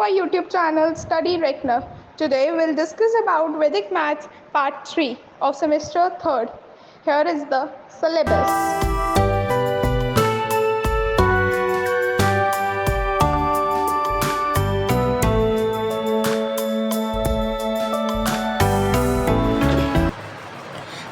our YouTube channel Study Reckoner. Today we'll discuss about Vedic Maths Part 3 of Semester 3rd. Here is the syllabus.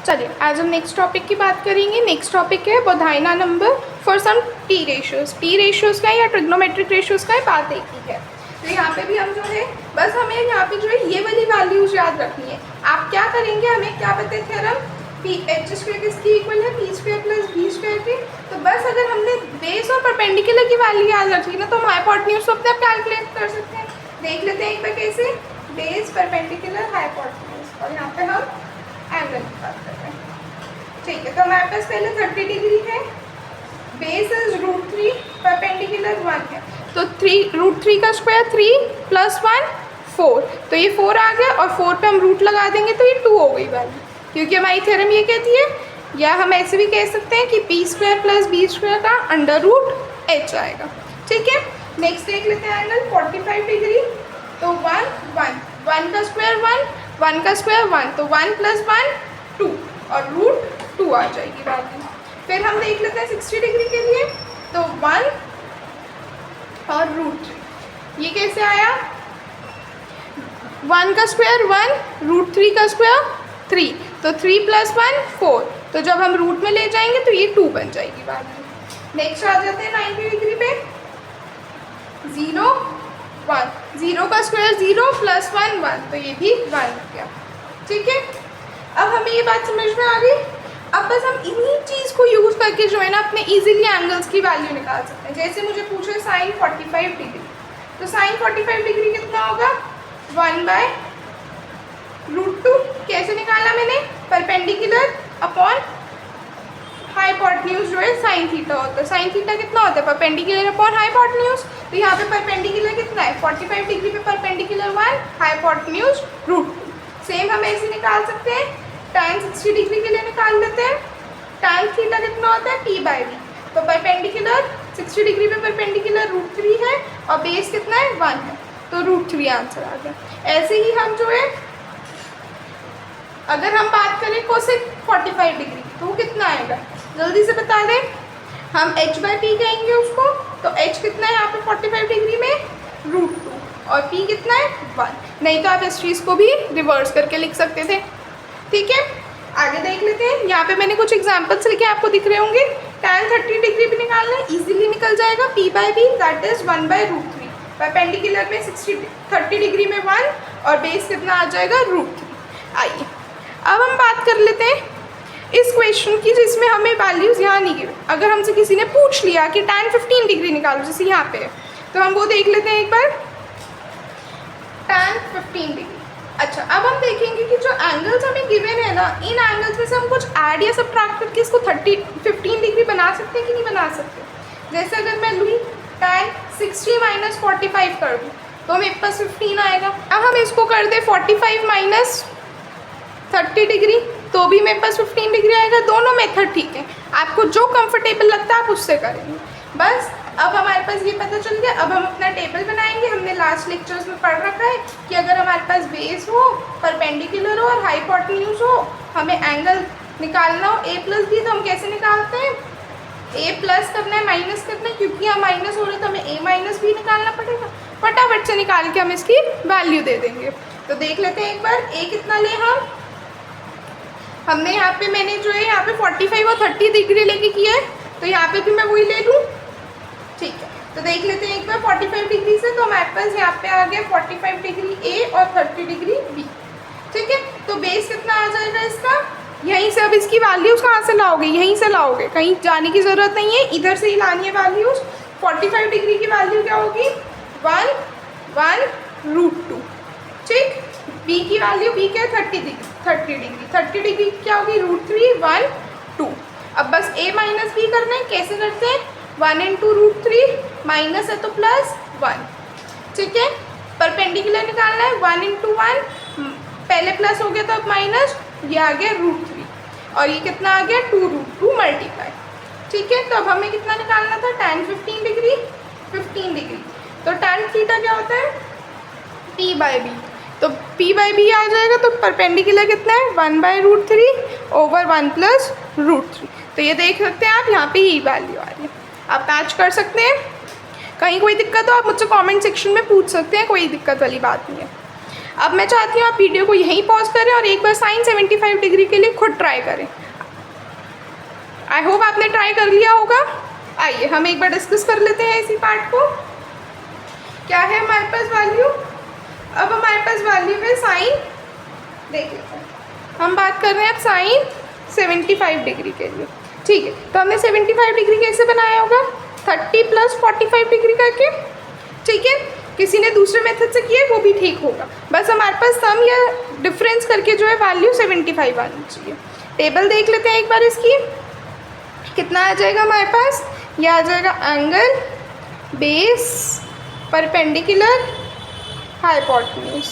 चलिए आज हम next topic की बात करेंगे. Next topic है Baudhayana number for some T ratios. T ratios का या trigonometric ratios का बात एक ही है. तो यहाँ पे भी हम जो है बस हमें यहाँ पे जो है ये वाली वैल्यूज याद रखनी है. आप क्या करेंगे, हमें क्या पता है थ्योरम पी एच स्क्वायर किसकी इक्वल है, P square plus B square की. तो बस अगर हमने बेस और परपेंडिकुलर की वैल्यू याद रखी ना तो हम हाइपोटेन्यूज को अपने आप कैलकुलेट कर सकते हैं. देख लेते हैं एक बार कैसे. बेस परपेंडिकुलर हाइपोटेन्यूज और यहाँ पे हम एंगल की बात कर रहे हैं. ठीक है, तो हमारे पास पहले 30 डिग्री है. बेस इज √3, परपेंडिकुलर 1 है. तो √3 का स्क्वायर 3 + 1 4. तो ये 4 आ गया और 4 पे हम रूट लगा देंगे तो ये 2 हो गई वैल्यू, क्योंकि हमारी थ्योरम ये कहती है. या हम ऐसे भी कह सकते हैं कि p² + b² का √h आएगा. ठीक है, नेक्स्ट देख लेते हैं एंगल 45 डिग्री. तो 1 1 1 का स्क्वायर 1 का स्क्वायर 1, तो 1 + 1 2 और √2 आ जाएगी वैल्यू. फिर हम देख लेते हैं 60 डिग्री के लिए. तो 1 और √3 ये कैसे आया. 1 का स्क्वायर 1, √3 का स्क्वायर 3, तो 3 + 1 4. तो जब हम रूट में ले जाएंगे तो ये 2 बन जाएगी वैल्यू. नेक्स्ट आ जाते हैं 90 डिग्री पे. 0 1, 0 का स्क्वायर 0 + 1 1, तो ये भी 1 हो गया. ठीक है, अब हमें ये बात समझ में आ गई. अब बस हम इन्हीं चीज़ को यूज़ करके जो है ना अपने इजीली एंगल्स की वैल्यू निकाल सकते हैं. जैसे मुझे पूछे sin 45 डिग्री, तो sin 45 डिग्री कितना होगा 1/√2. कैसे निकाला मैंने, परपेंडिकुलर अपॉन हाइपोटेन्यूज जो है sin थीटा होता है. sin थीटा कितना होता है, परपेंडिकुलर अपॉन हाइपोटेन्यूज. तो यहाँ पे परपेंडिकुलर कितना है 45 डिग्री पे परपेंडिकुलर 1, हाइपोटेन्यूज √2. सेम हम ऐसे निकाल सकते हैं. tan 60 डिग्री के लिए निकाल लेते हैं. tan थीटा कितना होता है p/b. तो परपेंडिकुलर 60 डिग्री पे परपेंडिकुलर √3 है और बेस कितना है 1 है, तो √3 आंसर आ गया. ऐसे ही हम जो है अगर हम बात करें कोसेक 45 डिग्री तो वो कितना आएगा, जल्दी से बता दें. हम h/p कहेंगे उसको. तो h कितना है यहाँ पे 45 डिग्री में √2 और p कितना है 1. नहीं तो आप इस चीज़ को भी रिवर्स करके लिख सकते थे. ठीक है, आगे देख लेते हैं. यहाँ पे मैंने कुछ एग्जांपल्स लिखे आपको दिख रहे होंगे. tan 30 डिग्री भी निकालना है, इजीली निकल जाएगा. p/b that is 1/√3. परपेंडिकुलर में 30 डिग्री में 1 और बेस कितना आ जाएगा √3. आइए अब हम बात कर लेते हैं इस क्वेश्चन की जिसमें हमें वैल्यूज़ यहाँ नहीं गिवन. अगर हमसे किसी ने पूछ लिया कि tan 15 डिग्री निकालो, जैसे यहाँ पे है, तो हम वो देख लेते हैं एक बार. tan 15 degree. अच्छा, अब हम देखेंगे कि जो एंगल्स हमें गिवन है ना, इन एंगल्स में से हम कुछ ऐड या सब्ट्रैक्ट करके इसको 15 डिग्री बना सकते हैं कि नहीं बना सकते. जैसे अगर मैं लूँ tan 60 - 45 कर दूँ तो मेरे पास 15 आएगा. अब हम इसको कर दें 45 - 30 डिग्री तो भी मेरे पास 15 डिग्री आएगा. दोनों मेथड ठीक है, आपको जो कंफर्टेबल लगता है आप उससे करेंगे. बस अब हमारे पास ये पता चल गया. अब हम अपना टेबल बनाएंगे. हमने लास्ट लेक्चर्स में पढ़ रखा है कि अगर हमारे पास बेस हो, परपेंडिकुलर हो और हाइपोटेन्यूज हो, हमें एंगल निकालना हो a + b, तो हम कैसे निकालते हैं. a प्लस करना है, माइनस करना है, क्योंकि यहाँ माइनस हो रहा है तो हमें a - b निकालना पड़ेगा. फटाफट से निकाल के हम इसकी वैल्यू दे देंगे. तो देख लेते हैं एक बार a कितना ले. हमने यहाँ पे मैंने जो है यहाँ पे 45 और 30 डिग्री लेके किया है, तो यहाँ पे भी मैं वही ले लूँ. ठीक है, तो देख लेते हैं एक बार 45 डिग्री से. तो हमारे पास यहाँ पे आ गया 45 डिग्री a और 30 डिग्री b. ठीक है, तो बेस कितना आ जाएगा इसका. यहीं से अब इसकी वैल्यूज़ कहाँ से लाओगे, यहीं से लाओगे, कहीं जाने की ज़रूरत नहीं है, इधर से ही लानी है वैल्यूज़. 45 डिग्री की वैल्यू क्या होगी 1 1 √2. ठीक, b की वैल्यू b क्या है 30 डिग्री क्या होगी √3 1 2. अब बस a - b करना है. कैसे करते हैं, 1 × √3 माइनस है तो +1. ठीक है, परपेंडिकुलर निकालना है. 1 × 1 पहले प्लस हो गया तो अब माइनस, ये आ गया √3 और ये कितना आ गया 2√2 मल्टीप्लाई. ठीक है, तो अब हमें कितना निकालना था tan 15 डिग्री. तो tan थीटा क्या होता है P बाई बी, तो P बाई बी आ जाएगा, तो परपेंडिकुलर कितना है 1/√3 ओवर 1 प्लस √3। तो ये देख सकते हैं आप, यहाँ पे ही वैल्यू आ रही है। आप मैच कर सकते हैं। कहीं कोई दिक्कत हो आप मुझसे कमेंट सेक्शन में पूछ सकते हैं, कोई दिक्कत वाली बात नहीं है। अब मैं चाहती हूँ आप वीडियो को यहीं पॉज करें और एक बार साइन 75 डिग्री के लिए खुद ट्राई करें। आई होप आपने ट्राई कर लिया होगा। आइए हम एक बार डिस्कस कर लेते हैं इसी पार्ट को। क्या है हमारे पास वैल्यू? अब हमारे पास वैल्यू है साइन, देख लेते हैं, हम बात कर रहे हैं अब साइन 75 डिग्री के लिए। ठीक है, तो हमने 75 डिग्री कैसे बनाया होगा? 30 प्लस 45 डिग्री करके। ठीक है, किसी ने दूसरे मेथड से किया वो भी ठीक होगा, बस हमारे पास सम या डिफरेंस करके जो है वैल्यू 75 आनी चाहिए। टेबल देख लेते हैं एक बार इसकी, कितना आ जाएगा हमारे पास? यह आ जाएगा angle, base, perpendicular, hypotenuse.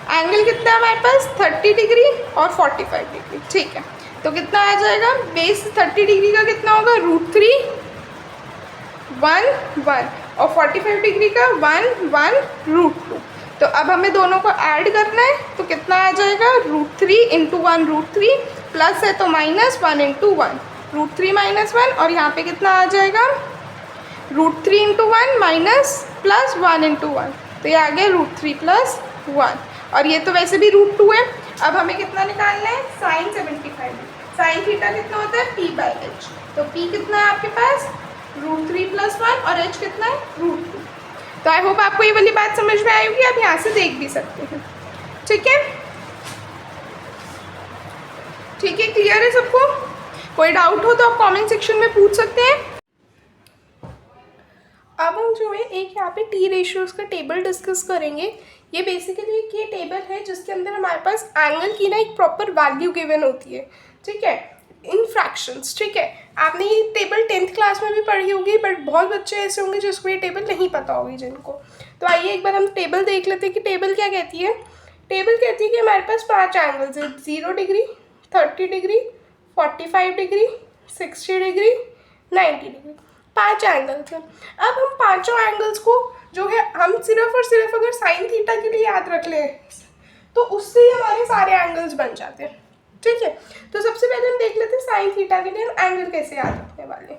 Angle कितना है हमारे पास? 30 डिग्री और 45 डिग्री। ठीक है, तो कितना आ जाएगा? बेस 30 डिग्री का कितना होगा? √3 1 1 और 45 डिग्री का 1 1 √2। तो अब हमें दोनों को ऐड करना है, तो कितना आ जाएगा? √3 इंटू 1 √3, प्लस है तो माइनस 1 इंटू 1, √3 माइनस 1, और यहाँ पे कितना आ जाएगा? √3 इंटू 1 माइनस प्लस 1 इंटू 1, तो ये आ गया √3 प्लस 1, और ये तो वैसे भी √2 है। अब हमें कितना निकालना है? साइन 75। साइन थीटा कितना होता है? P by H. तो P कितना है आपके पास? √3 प्लस 1, और H कितना है? √2। तो आई होप आपको ये वाली बात समझ में आई होगी, आप यहाँ से देख भी सकते हैं। ठीक है, ठीक है, क्लियर है सबको? कोई डाउट हो तो आप कमेंट सेक्शन में पूछ सकते हैं। अब हम जो है एक यहाँ पे टी रेशियोज़ का टेबल डिस्कस करेंगे। ये बेसिकली एक ये टेबल है जिसके अंदर हमारे पास एंगल की ना एक प्रॉपर वैल्यू गिवन होती है। ठीक है, इन फ्रैक्शंस। ठीक है, आपने ये टेबल 10th क्लास में भी पढ़ी होगी, बट बहुत बच्चे ऐसे होंगे जिसको ये टेबल नहीं पता होगी जिनको। तो आइए एक बार हम टेबल देख लेते हैं कि टेबल क्या कहती है। टेबल कहती है कि हमारे पास 5 एंगल्स है, 0 degree, 30 degree, 45 degree, 60 degree, 90 degree, 5 angles हैं। अब हम पाँचों एंगल्स को जो है हम सिर्फ और सिर्फ अगर साइन थीटा के लिए याद रख लें तो उससे ही हमारे सारे एंगल्स बन जाते हैं। ठीक है, तो सबसे पहले हम देख लेते हैं साइन थीटा के लिए हम एंगल कैसे याद रखने वाले।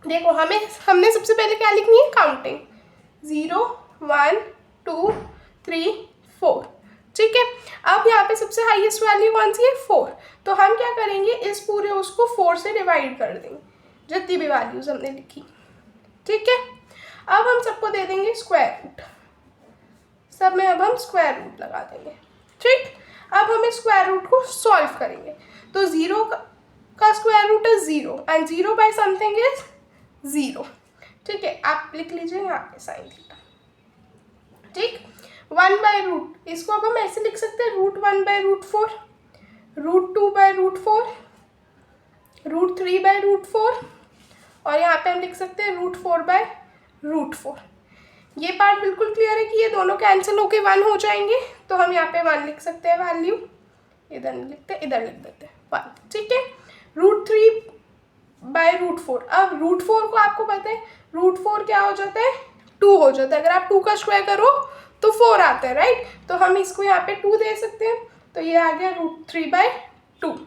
देखो हमने सबसे पहले क्या लिखनी है? काउंटिंग 0 1 2 3 4। ठीक है, अब यहाँ पे सबसे हाईएस्ट वैल्यू कौन सी है? 4। तो हम क्या करेंगे? इस पूरे उसको 4 से डिवाइड कर देंगे जितनी भी वैल्यूज हमने लिखी। ठीक है, अब हम सबको दे देंगे स्क्वायर रूट, सब में अब हम स्क्वायर रूट लगा देंगे। ठीक, अब हम इस स्क्वायर रूट को सॉल्व करेंगे। तो 0 का स्क्वायर रूट है 0 एंड 0 बाय समथिंग इज 0। ठीक है, आप लिख लीजिए यहाँ पे साइन थीटा। ठीक, 1/√, इसको अब हम ऐसे लिख सकते हैं √1/√4, √2/√4, √3/√4, और यहाँ पे हम लिख सकते हैं √4/√4। ये पार्ट बिल्कुल क्लियर है कि ये दोनों कैंसिल होके 1 हो जाएंगे, तो हम यहाँ पे 1 लिख सकते हैं वैल्यू, इधर नहीं लिखते, इधर लिख देते हैं 1। ठीक है, √3/√4। अब √4 को आपको पता है √4 क्या हो जाता है? 2 हो जाता है। अगर आप 2 का स्क्वायर करो तो 4 आता है, राइट? तो हम इसको यहाँ पे 2 दे सकते हैं, तो ये आ गया √3/2।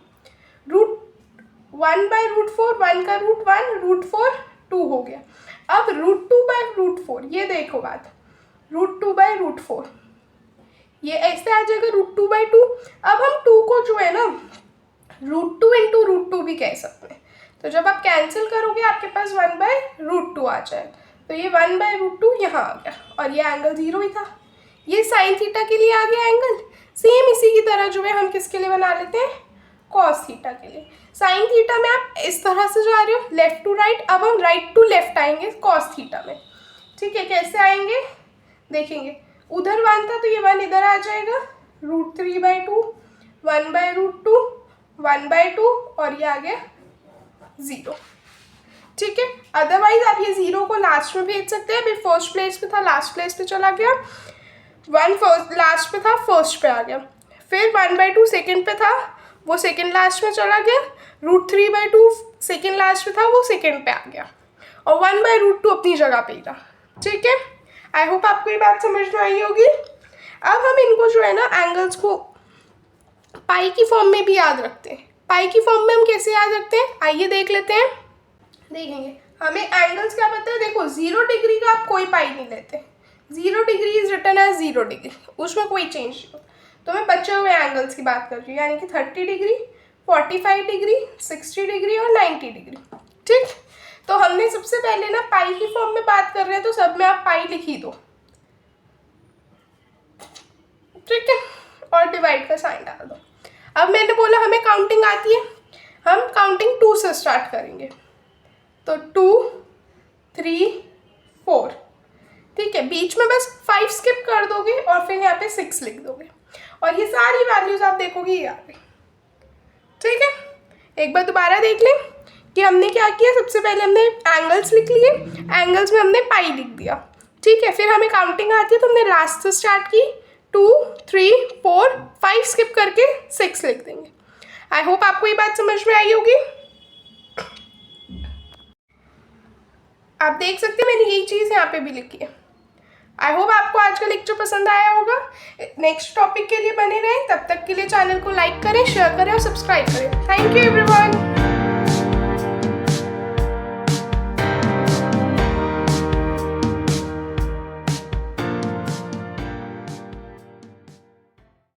√1/√4, 1 का रूट 1, √4 2 हो गया। अब √2/√4, ये देखो बात, √2/√4 ये ऐसे आ जाएगा √2/2। अब हम 2 को जो है ना √2 इंटू √2 भी कह सकते हैं। तो जब आप कैंसिल करोगे आपके पास 1/√2 आ जाएगा, तो ये 1/√2 यहाँ आ गया, और ये एंगल 0 ही था। ये साइन थीटा के लिए आ गया एंगल। सेम इसी की तरह जो है हम किसके लिए बना लेते हैं? कॉस थीटा के लिए। साइन थीटा में आप इस तरह से जा रहे हो लेफ्ट टू राइट, अब हम राइट टू लेफ्ट आएंगे कॉस थीटा में। ठीक है, कैसे आएंगे देखेंगे। उधर 1 था तो ये 1 इधर आ जाएगा, √3/2, 1/√2, 1/2, और ये आ गया 0। ठीक है, अदरवाइज आप ये 0 को लास्ट में भेज सकते हैं। अभी फर्स्ट प्लेस पे था, लास्ट प्लेस पे चला गया, 1 फर्स्ट लास्ट पे था, फर्स्ट पे आ गया। फिर 1/2 सेकेंड पे था, वो सेकेंड लास्ट में चला गया, √3/2 सेकेंड लास्ट पे था, वो सेकेंड पे आ गया, और 1/√2 अपनी जगह पे ही था। ठीक है, आई होप आपको ये बात समझ में आई होगी। अब हम इनको जो है ना एंगल्स को पाई की फॉर्म में भी याद रखते हैं। पाई की फॉर्म में हम कैसे याद रखते हैं, आइए देख लेते हैं। देखेंगे हमें एंगल्स क्या पता है, देखो 0 डिग्री का आप कोई पाई नहीं लेते, 0 degree is written as 0 degree, उसमें कोई चेंज नहीं हो। तो मैं बचे हुए एंगल्स की बात कर रही हूँ, यानी कि 30 डिग्री, 45 डिग्री, 60 डिग्री और 90 डिग्री। ठीक, तो हमने सबसे पहले ना पाई की फॉर्म में बात कर रहे हैं, तो सब में आप पाई लिख ही दो, ठीक है, और डिवाइड का साइन डाल दो। अब मैंने बोला हमें काउंटिंग आती है, हम काउंटिंग 2 से स्टार्ट करेंगे, तो 2, 3, 4, ठीक है, बीच में बस 5 स्किप कर दोगे और फिर यहाँ पे 6 लिख दोगे और ये सारी वैल्यूज आप देखोगे यहाँ पे, ठीक है। एक बार दोबारा देख लें कि हमने क्या किया, सबसे पहले हमने एंगल्स लिख लिए, एंगल्स में हमने पाई लिख दिया, ठीक है, फिर हमें काउंटिंग आती है तो हमने लास्ट से स्टार्ट की, 2, 3, 4, 5 स्किप करके 6 लिख देंगे। आई होप आपको ये बात समझ में आई होगी। आप देख सकते हैं मैंने यही चीज़ यहाँ पे भी लिखी है। आई होप आपको आज का लेक्चर पसंद आया होगा। नेक्स्ट टॉपिक के लिए बने रहें, तब तक के लिए चैनल को लाइक करें, शेयर करें और सब्सक्राइब करें। Thank you everyone.